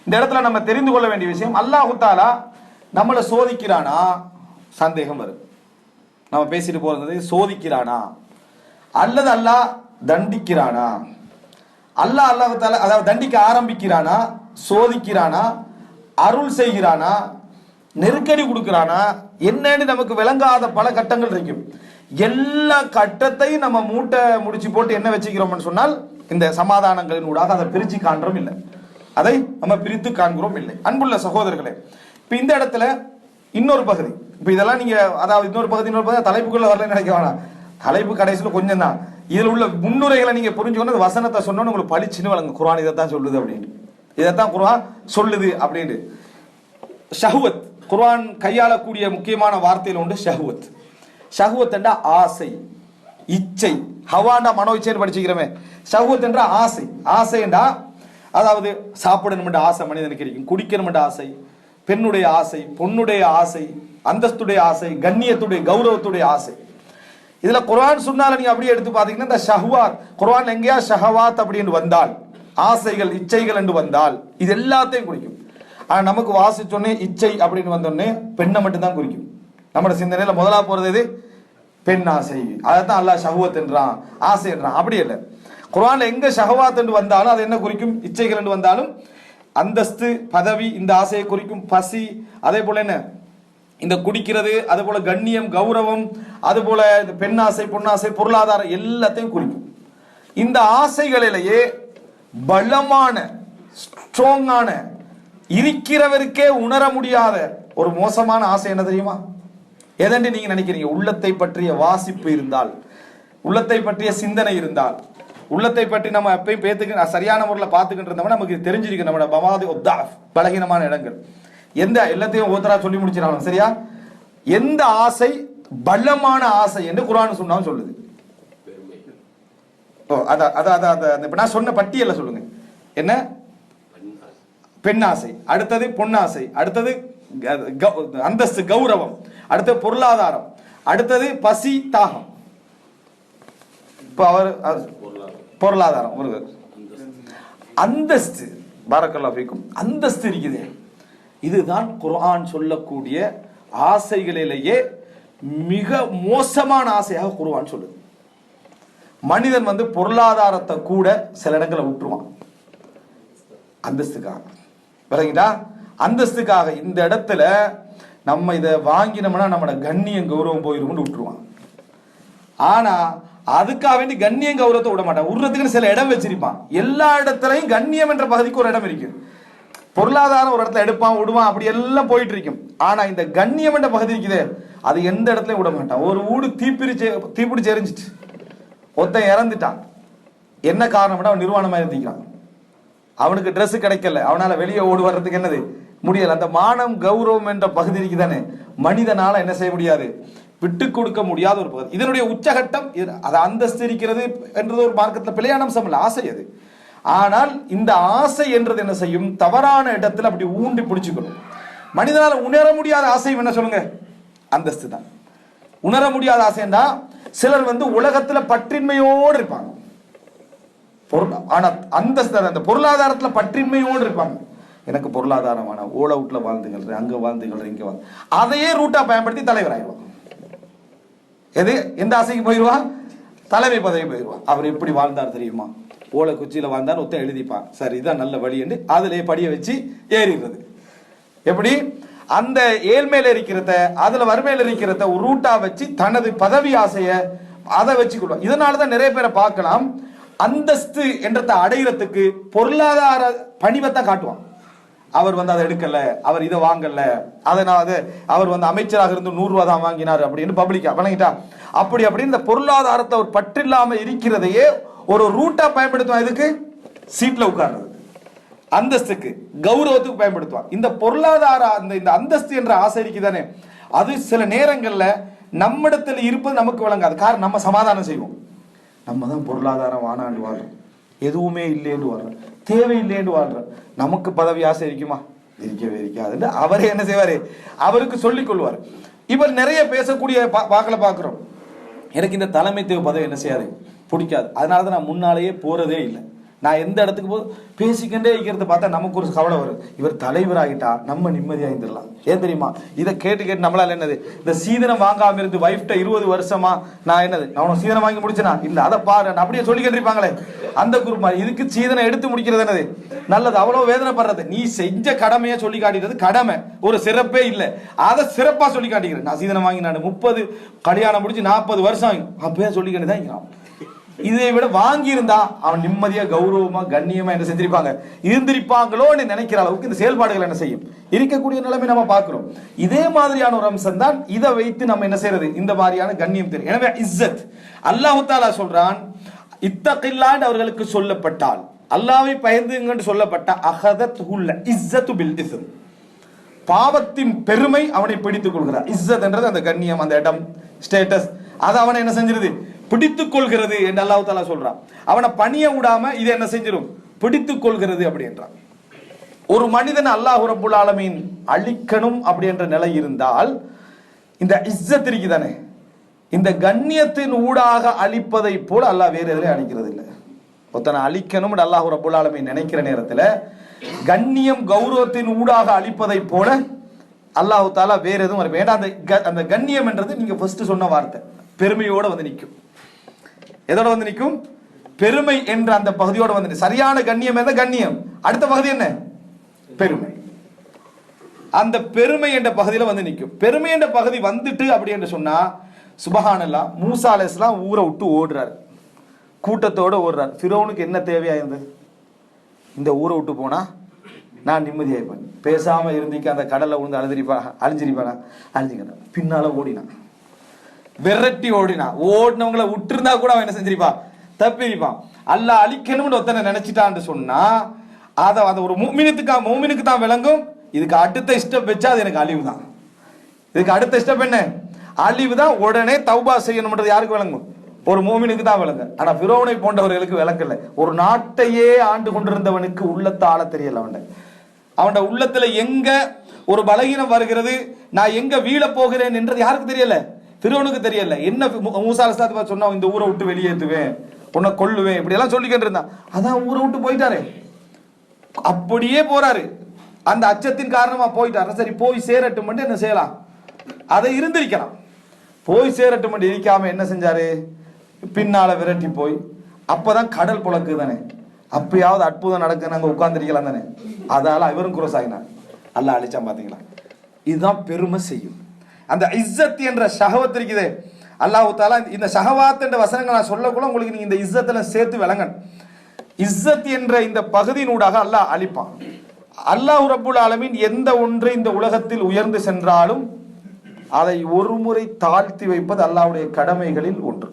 இந்த இடத்துல நம்ம தெரிந்து கொள்ள வேண்டிய விஷயம், அல்லாஹு தாலா நம்மளை சோதிக்கிறானா? சந்தேகம் வரும். நம்ம பேசிட்டு போறது சோதிக்கிறானா அல்லது அல்லாஹ் தண்டிக்கிறானா? அல்லாஹு தாலா அதாவது தண்டிக்க ஆரம்பிக்கிறானா, சோதிக்கிறானா, அருள் செய்கிறானா, நெருக்கடி கொடுக்கிறானா, என்னன்னு நமக்கு விளங்காத பல கட்டங்கள் இருக்கும். எல்லா கட்டத்தையும் நம்ம மூட்டை முடிச்சு போட்டு என்ன வச்சுக்கிறோம்னு சொன்னால், இந்த சமாதானங்களின் ஊடாக அதை பிரிச்சு காண்றோம் இல்லை, அதை நம்ம பிரித்து காண்கிறோம் இல்லை. அன்புள்ள சகோதரர்களே, இப்ப இந்த இடத்துல இன்னொரு பகுதி, இப்ப இதெல்லாம் நீங்க அதாவது இன்னொரு பகுதி தலைப்புக்குள்ள வரலன்னு நினைக்க வேணாம். தலைப்பு கடைசியில் கொஞ்சம் தான். இதுல உள்ள முன்னுரைகளை நீங்க புரிஞ்சுக்கணும். வசனத்தை சொன்னோன்னு உங்களுக்கு பளிச்சுன்னு வழங்க, குர்ஆன் இதைத்தான் சொல்லுது அப்படின்னு, இதைத்தான் குர்ஆன் சொல்லுது அப்படின்னு. ஷஹ்வத், குர்ஆன் கையாளக்கூடிய முக்கியமான வார்த்தையில் உண்டு ஷஹ்வத். ஷஹ்வத் என்ற ஆசை, இச்சை. ஹவாண்டா மனோ இச்சைன்னு படிச்சுக்கிறோமே. ஷஹ்வத் என்ற ஆசை. ஆசை என்றா அதாவது சாப்பிடணும் என்ற ஆசை மனிதனுக்கு இருக்கும், குடிக்கணும் என்ற ஆசை, பெண்ணுடைய ஆசை, பொண்ணுடைய ஆசை, அந்தஸ்துடைய ஆசை, கண்ணியத்துடைய கௌரவத்துடைய ஆசை. இதுல குர்ஆன் சொன்னால நீங்க அப்படியே எடுத்து பாத்தீங்கன்னா இந்த ஷஹ்வாத், குர்ஆன் எங்கேயா ஷஹவாத் அப்படின்னு வந்தால், ஆசைகள் இச்சைகள் என்று வந்தால் இது எல்லாத்தையும் குறிக்கும். ஆனா நமக்கு வாசிச்சோன்னே இச்சை அப்படின்னு வந்தோடனே பெண்ணை மட்டும்தான் குறிக்கும். நம்மளோட சிந்தனையில முதலா போறது எது? பெண் ஆசை. அதைத்தான் அல்லாஹ் ஷஹ்வத் என்றான், ஆசை என்றான். அப்படி இல்லை. குர்ஆன்ல எங்க ஷஹவாத் என்று வந்தாலும் அது என்ன குறிக்கும்? இச்சைகள் என்று வந்தாலும் அந்தஸ்து, பதவி, இந்த ஆசையை குறிக்கும். பசி, அதே போல என்ன இந்த குடிக்கிறது, அதே போல கண்ணியம், கௌரவம், அது போல பெண் ஆசை, பொன்னாசை, பொருளாதாரம் எல்லாத்தையும் குறிக்கும். இந்த ஆசைகளிலேயே பலமான, ஸ்ட்ராங்கான, இருக்கிறவருக்கே உணர முடியாத ஒரு மோசமான ஆசை என்ன தெரியுமா? எதென்று நீங்க நினைக்கிறீங்க? உள்ளத்தை பற்றிய வாசிப்பு இருந்தால், உள்ளத்தை பற்றிய சிந்தனை இருந்தால், உள்ளத்தை பற்றி நம்ம எப்பயும் பேத்துக்கு சரியான முறையில் பார்த்துக்கிட்டு இருந்தோம்னா நமக்கு தெரிஞ்சிருக்கு நம்மளோட பவாதி உத்தாஃப், பலகீனமான இடங்கள். எந்த எல்லாத்தையும் ஒருத்தரா சொல்லி முடிச்சிடலாம் சரியா? எந்த ஆசை பலமான ஆசை என்று குர்ஆன் சொன்னாலும் சொல்லுது. இப்ப நான் சொன்ன பட்டியல சொல்லுங்க. என்ன? பெண் ஆசை, அடுத்தது பொன்னாசை, அடுத்தது அந்தஸ்து கௌரவம், அடுத்தது பொருளாதாரம், அடுத்தது பசி தாகம். இப்ப அவர் பொருளாதாரம், அந்தஸ்து, பாரக்கல்லாஹு ஃபீக்கும், அந்தஸ்து இருக்குது. இதுதான் குர்ஆன் சொல்லக்கூடிய ஆசைகளிலேயே மிக மோசமான ஆசையாக குர்ஆன் சொல்லுது. மனிதன் பொருளாதாரத்தை கூட சில இடங்களை விட்டுருவான் அந்தஸ்துக்காக. விளங்கிட்டா? அந்தஸ்துக்காக இந்த இடத்துல நம்ம இதை வாங்கினோம்னா நம்மளோட கண்ணியம் கௌரவம் போயிரும்னு விட்டுருவான். ஆனா அதுக்காக வேண்டி கண்ணியம் கௌரவத்தை விட மாட்டான். விடுறதுக்குன்னு சில இடம் வச்சிருப்பான். எல்லா இடத்துலையும் கண்ணியம் என்ற பகுதிக்கு ஒரு இடம் இருக்கு. பொருளாதாரம் ஒரு இடத்துல எடுப்பான், விடுவான், அப்படி எல்லாம் போயிட்டு இருக்கும். ஆனா இந்த கண்ணியம் என்ற பகுதி இருக்குதே, அது எந்த இடத்துலயும் விட மாட்டான். ஒரு வீடு தீப்பிடிச்சு எரிஞ்சிட்டு ஒருத்தன் இறந்துட்டான். என்ன காரணம்னா அவன் நிர்வாணமா இருந்திக்கிறான். அவனுக்கு ட்ரெஸ் கிடைக்கல, அவனால வெளியே ஓடி வர்றதுக்கு என்னது முடியல. அந்த மானம் கௌரவம் என்ற பகுதி இருக்குதானே, மனிதனால என்ன செய்ய முடியாது, விட்டு கொடுக்க முடியாத ஒரு பகுதி. இதனுடைய உச்சகட்டம் அது அந்தஸ்து இருக்கிறது என்றது ஒரு மார்க்கத்தில் பிழையான அம்சம் இல்லை, ஆசை அது. ஆனால் இந்த ஆசை என்றது என்ன செய்யும்? தவறான இடத்துல அப்படி ஊண்டி பிடிச்சுக்கணும். மனிதனால் உணர முடியாத ஆசை என்ன சொல்லுங்க? அந்தஸ்து தான். உணர முடியாத ஆசைன்னா சிலர் உலகத்துல பற்றின்மையோடு இருப்பாங்க. ஆனா அந்தஸ்து, அந்த பொருளாதாரத்துல பற்றின்மையோடு இருப்பாங்க. எனக்கு பொருளாதாரமான ஓல அவுட்ல வாழ்ந்துகள், அங்க வாழ்ந்துகள், இங்க வாழ்ந்து, அதையே ரூட்டா பயன்படுத்தி தலைவர் ஆயிடுவான். எது எந்த ஆசைக்கு போயிடுவான்? தலைமை பதவி போயிடுவான். அவர் எப்படி வாழ்ந்தார் தெரியுமா? ஓலை குச்சியில வாழ்ந்தார், ஒத்த எழுதிப்பான், சரி இதான் நல்ல வழி என்று அதிலே படிய வச்சு ஏறிடுறது. எப்படி அந்த ஏழ்மையில இருக்கிறத, அதுல வறுமையில இருக்கிறத ஒரு ரூட்டா வச்சு தனது பதவி ஆசைய அதை வச்சுக்கொள்வான். இதனாலதான் நிறைய பேரை பார்க்கலாம், அந்தஸ்து என்றதை அடைகிறதுக்கு பொருளாதார பணிவைத்தான் காட்டுவான். அவர் அதை எடுக்கல, அவர் இதை வாங்கல, அதனால அவர் அமைச்சராக இருந்து 100 ரூபா தான் வாங்கினார் அப்படின்னு பப்ளிக்கா வணங்கிட்டா. அப்படி அப்படின்னு இந்த பொருளாதாரத்தை ஒரு பற்றில்லாம இருக்கிறதையே ஒரு ரூட்டா பயன்படுத்துவான். இதுக்கு சீட்ல உட்கார்றது, அந்தஸ்துக்கு கௌரவத்துக்கு பயன்படுத்துவான். இந்த பொருளாதார இந்த அந்தஸ்து என்ற ஆசை இருக்குதானே, அது சில நேரங்கள்ல நம்மிடத்தில் இருப்பது நமக்கு வழங்காது. காரணம், நம்ம சமாதானம் செய்வோம். நம்ம தான் பொருளாதாரம் வானாண்டு வாழ்றோம், எதுவுமே இல்லைன்னு வாழ்றோம், தேவையில்லைன்னு வாழ்றோம். நமக்கு பதவி ஆசை இருக்குமா? இருக்கவே இருக்காது. அவரே என்ன செய்வாரு? அவருக்கு சொல்லிக் கொள்வார். இவர் நிறைய பேசக்கூடிய வாக்களை பார்க்கிறோம். எனக்கு இந்த தலைமைத்துவ பதவி என்ன செய்யாது, பிடிக்காது, அதனாலதான் நான் முன்னாலேயே போறதே இல்லை, நான் எந்த இடத்துக்கு பேசிக்கிட்டே இருக்கிறத பார்த்தா நமக்கு ஒரு கவலை வரும். இவர் தலைவராகிட்டா நம்ம நிம்மதியா இருந்துடலாம். ஏன் தெரியுமா? இதை கேட்டு கேட்டு நம்மளால என்னது, இந்த சீதனம் வாங்காம இருந்து வைஃப்ட 20 வருஷமா நான் என்னது நான் சீதனம் வாங்கி முடிச்சனா இல்ல, அதை பாரு அப்படியே சொல்லிக்கிட்டு இருப்பாங்களே அந்த குரூப். இதுக்கு சீதனம் எடுத்து முடிக்கிறது என்னது நல்லது, அவ்வளவு வேதனைப்படுறது. நீ செஞ்ச கடமையை சொல்லி காட்டிக்கிறது கடமை, ஒரு சிறப்பே இல்லை. அதை சிறப்பா சொல்லி காட்டிக்கிறேன். நான் சீதனம் வாங்கி நான் 30 கல்யாணம் முடிச்சு 40 வருஷம் அப்பயே சொல்லிக்கிட்டு தான் இருக்கிறான். இதை விட வாங்கி இருந்தா அவன் நிம்மதியா கௌரவமா கண்ணியமா என்ன செஞ்சிருப்பாங்க இருந்திருப்பாங்களோன்னு நினைக்கிற அளவுக்கு இந்த செயல்பாடுகள் என்ன செய்யும் இருக்கக்கூடிய நிலைமை நம்ம பார்க்கிறோம். இதே மாதிரியான ஒரு அம்சம் தான் இதை வைத்து நம்ம என்ன செய்யறது, இந்த மாதிரியான கண்ணியம் தெரியும். எனவே இஸ்ஸத் அல்லாஹ் தஆலா சொல்றான், இத்தகில்லாஹ் அவர்களுக்கு சொல்லப்பட்டால், அல்லாஹ்வை பயந்துங்கன்னு சொல்லப்பட்ட அஹதத் ஹுல் இஸ்ஸத்து பில் இஸ்ம், பாவத்தின் பெருமை அவனை பிடித்துக் கொள்கிறார். இஸ்ஸத் என்றது அந்த கண்ணியம், அந்த இடம், ஸ்டேட்டஸ், அது அவனை என்ன செஞ்சிருது பிடித்துக் கொள்கிறது என்று அல்லாஹ் தஆலா சொல்றான். அவனை பணிய விடாம இது என்ன செஞ்சிடும் பிடித்துக் கொள்கிறது அப்படி என்றான். ஒரு மனிதன் அல்லாஹ் ரப்புல் ஆலமீன் அழிக்கணும் அப்படி என்ற நிலை இருந்தால் இந்த இஸ்ஸத் இருக்குதானே, இந்த கண்ணியத்தின் ஊடாக அழிப்பதை போல அல்லாஹ் வேற எதிலே அழிக்கிறது இல்லை. ஒருத்தனை அழிக்கணும் அல்லாஹ் ரப்புல் ஆலமீன் நினைக்கிற நேரத்தில் கண்ணியம் கௌரவத்தின் ஊடாக அழிப்பதை போல அல்லாஹ் தஆலா வேற எதுவும் வேண்டாம். அந்த கண்ணியம் என்றது நீங்க ஃபர்ஸ்ட் சொன்ன வார்த்தை பெருமையோட வந்து நிற்கும். எதோட வந்து நிற்கும்? பெருமை என்ற அந்த பகுதியோட வந்து. சரியான கண்ணியம் என்ற கண்ணியம், அடுத்த பகுதி என்ன? பெருமை. அந்த பெருமை என்ற பகுதியில வந்து நிற்கும். பெருமை என்ற பகுதி வந்துட்டு அப்படி என்று சொன்னா சுபஹானல்லாஹ், மூசா அலைஹிஸ்ஸலாம் ஊரை விட்டு ஓடுறாரு, கூட்டத்தோட ஓடுறாரு. ஃபிரௌனுக்கு என்ன தேவையா இருந்தது? இந்த ஊரை விட்டு போனா நான் நிம்மதியாயிருப்பேன், பேசாம இருந்திக்க அந்த கடல்ல விழுந்து அழிஞ்சிருப்பானா, அழிஞ்சிக்கிறான். பின்னால ஓடினான், விரட்டி ஓடினா. ஓடினவங்களை விட்டுருந்தா கூட அவன் என்ன செஞ்சிருப்பான், தப்பிருப்பான். அல்லாஹ் அழிக்கணும்னு ஒருத்தனை நினைச்சிட்டான்னு சொன்னா அதை அந்த ஒரு மூமினுக்கு தான் விளங்கும். இதுக்கு அடுத்த ஸ்டெப் வச்சா அது எனக்கு அழிவு தான். இதுக்கு அடுத்த ஸ்டெப் என்ன? அழிவு தான். உடனே தௌபா செய்யணும்ன்றது யாருக்கு விளங்கும்? ஒரு மூமினுக்கு தான் விளங்கு. ஆனா ஃபிரௌனை போன்றவர்களுக்கு விளக்கல. ஒரு நாட்டையே ஆண்டு கொண்டிருந்தவனுக்கு உள்ளத்தை ஆள தெரியல. அவன் உள்ளத்துல எங்க ஒரு பலகீனம் வருகிறது, நான் எங்க வீழ போகிறேன் என்றது யாருக்கு தெரியல? ஃபிரௌனுக்கு தெரியல. என்ன மூசா அலைஹிஸ்ஸலாம் சொன்னா, இந்த ஊரை விட்டு வெளியேற்றுவேன், உன்னை கொல்லுவேன், இப்படி எல்லாம் சொல்லிக்கிட்டு இருந்தான். அதான் ஊரை விட்டு போயிட்டாரு, அப்படியே போறாரு. அந்த அச்சத்தின் காரணமா போயிட்டாரு. சரி போய் சேரட்டும் என்ன செய்யலாம், அதை இருந்திருக்கலாம். போய் சேரட்டும் இருக்காம என்ன செஞ்சாரு, பின்னால விரட்டி போய் அப்பதான் கடல் புழக்கு தானே, அப்பயாவது அற்புதம் நடக்கு நாங்க உட்கார்ந்துருக்கலாம் தானே. அதால இவரும் குரோசாகினார், அல்லாஹ் அழிச்சான். பாத்தீங்களா, இதுதான் பெருமை செய்யும். அந்த இஸ்ஸத் என்ற ஷஹவத் இருக்குது. அல்லாஹ் தஆலா இந்த ஷஹவாத் என்ற வசனங்கள் நான் சொல்லக்குள்ள உங்களுக்கு நீங்க இந்த இஸ்ஸத்துல சேர்த்து விளங்கணும். இஸ்ஸத் என்ற இந்த பகுதியினூடாக அல்லாஹ் அழிப்பான். அல்லாஹ் ரப்புல் ஆலமீன் எந்த ஒன்று இந்த உலகத்தில் உயர்ந்து சென்றாலும் அதை ஒரு முறை தாழ்த்தி வைப்பது அல்லாஹ்வுடைய கடமைகளில் ஒன்று.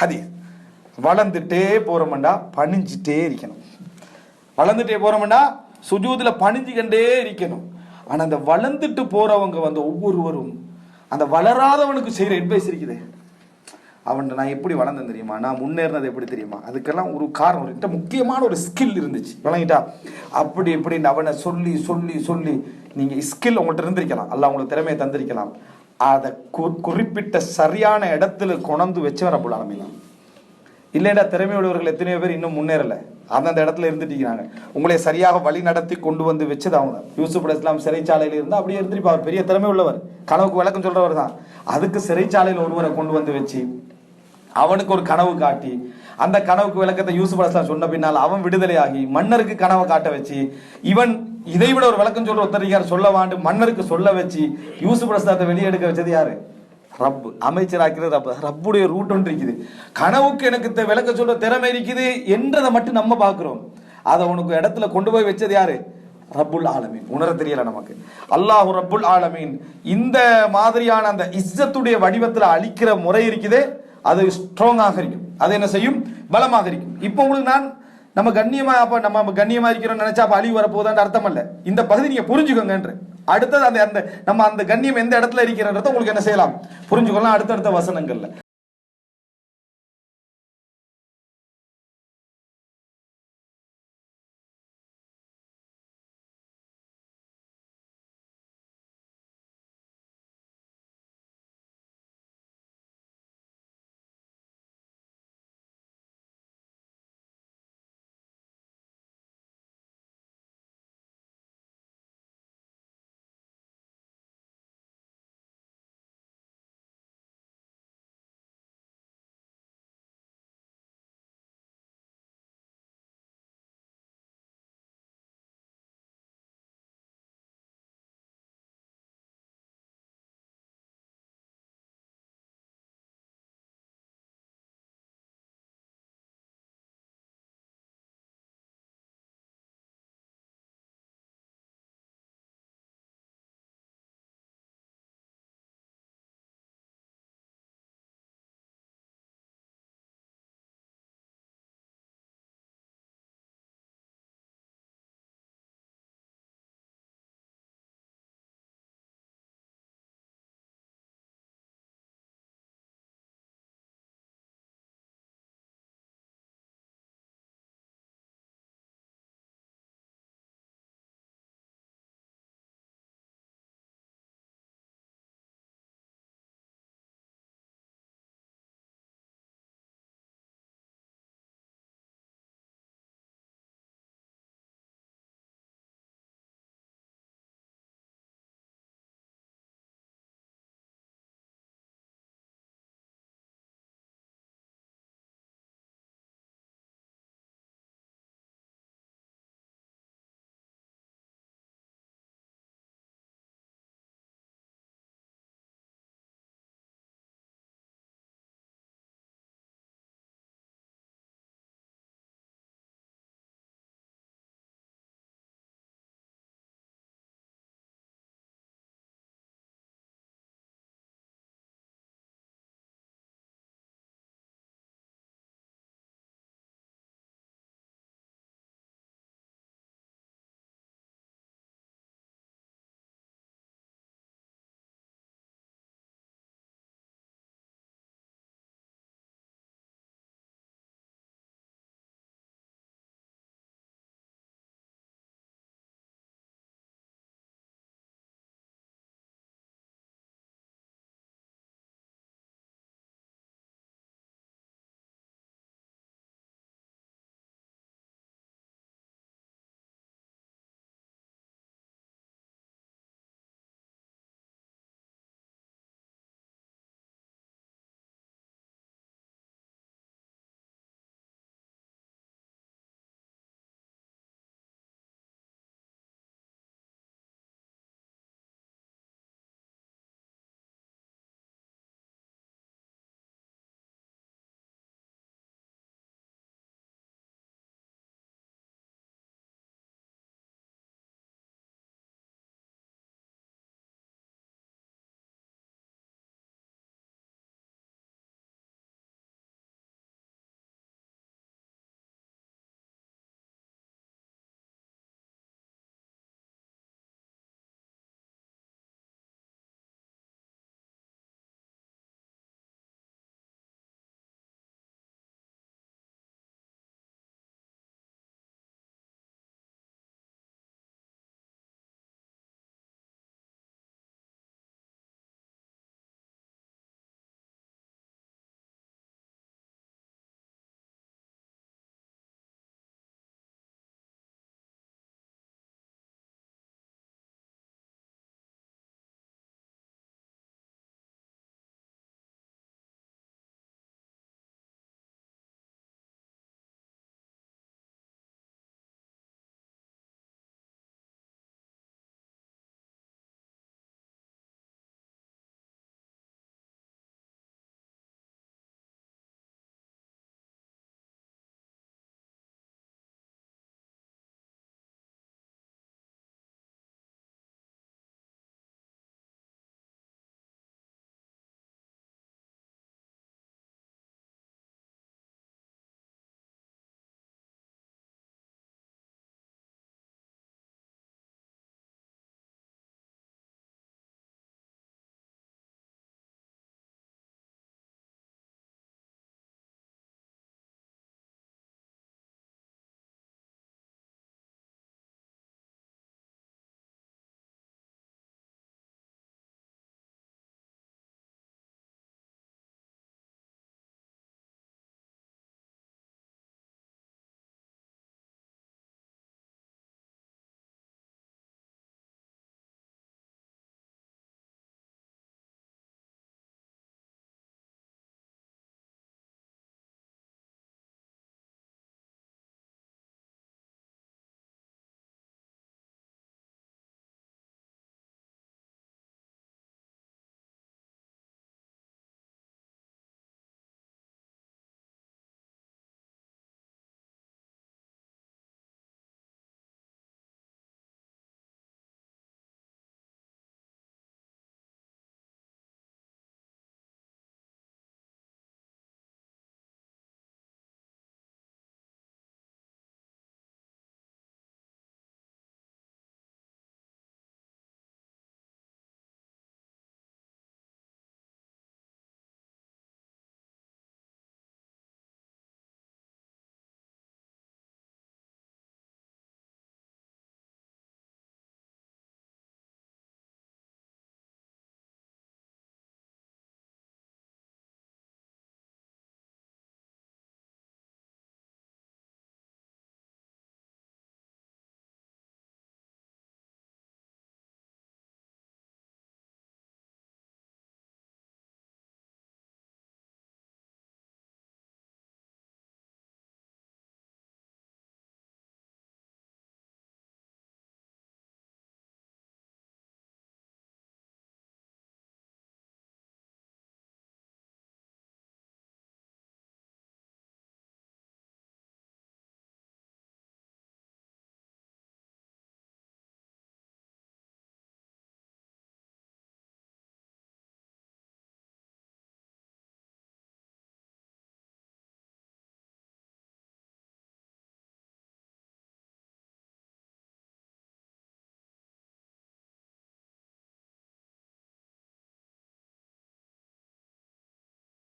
ஹதீஸ், வளர்ந்துட்டே போறோம்டா பணிஞ்சிட்டே இருக்கணும். வளர்ந்துட்டே போறோம்டா சுஜூதுல பணிஞ்சுக்கிட்டே இருக்கணும். ஆனா அந்த வளர்ந்துட்டு போறவங்க வந்து ஒவ்வொருவரும் அந்த வளராதவனுக்கு செய்யற அட்வைஸ் இருக்குது. அவன் நான் எப்படி வளர்ந்தேன் தெரியுமா, நான் முன்னேறினது எப்படி தெரியுமா, அதுக்கெல்லாம் ஒரு காரணம் இருக்கு, முக்கியமான ஒரு ஸ்கில் இருந்துச்சு, வழங்கிட்டா அப்படி இப்படின்னு அவனை சொல்லி சொல்லி சொல்லி நீங்க ஸ்கில் உங்கள்கிட்ட இருந்திருக்கலாம், அல்ல உங்களுக்கு திறமையை தந்திருக்கலாம். அதை குறிப்பிட்ட சரியான இடத்துல கொண்டு வச்சவன் ரப்புல் ஆலமீன். இல்லைடா திறமையுள்ளவர்கள் எத்தனையோ பேர் இன்னும் முன்னேறல, அந்தந்த இடத்துல இருந்துட்டீங்க. உங்களை சரியாக வழி நடத்தி கொண்டு வந்து வச்சது அவங்க. யூசுப் அலைஹிஸ்ஸலாம் சிறைச்சாலையில் இருந்தால் அப்படியே இருந்திருப்பார், பெரிய திறமை உள்ளவர், கனவுக்கு விளக்கம் சொல்றவர் தான். அதுக்கு சிறைச்சாலையில் ஒருவரை கொண்டு வந்து வச்சு அவனுக்கு ஒரு கனவு காட்டி அந்த கனவுக்கு விளக்கத்தை யூசுப் அலைஹிஸ்ஸலாம் சொன்ன பின்னால் அவன் விடுதலையாகி மன்னருக்கு கனவை காட்ட வச்சு, இவன் இதை விட ஒரு விளக்கம் சொல்ற ஒருத்தர் சொல்ல வாண்டு மன்னருக்கு சொல்ல வச்சு யூசுப் அலைஹிஸ்ஸலாத்தை வெளியெடுக்க வச்சது யாரு? ரப்பு. அமைச்சராக்கிறது ரப்பு. ரப்புடைய ரூட் ஒன்று இருக்குது. கனவுக்கு எனக்கு விளக்க சொல்ற திறமை இருக்குது என்றதை மட்டும் நம்ம பார்க்கிறோம். அதை உனக்கு இடத்துல கொண்டு போய் வச்சது யாரு? ரப்புல் ஆலமீன். உணர தெரியல நமக்கு. அல்லாஹ் ரப்புல் ஆலமீன் இந்த மாதிரியான அந்த இஸ்ஸத்துடைய வடிவத்தில் அழிக்கிற முறை இருக்குதே, அது ஸ்ட்ராங்காக இருக்கும். அது என்ன செய்யும்? பலமாக இருக்கும். இப்போ உங்களுக்கு நம்ம கண்ணியமா நம்ம கண்ணியமா இருக்கிறோம் நினைச்சா அப்ப அழிவு வரப்போகுதான்னு அர்த்தம் அல்ல. இந்த பகுதி நீங்க புரிஞ்சுக்கோங்க. அடுத்தது அந்த நம்ம அந்த கண்ணியம் எந்த இடத்துல இருக்கிறன்றத உங்களுக்கு என்ன செய்யலாம் புரிஞ்சுக்கொள்ளலாம் அடுத்தடுத்த வசனங்கள்ல.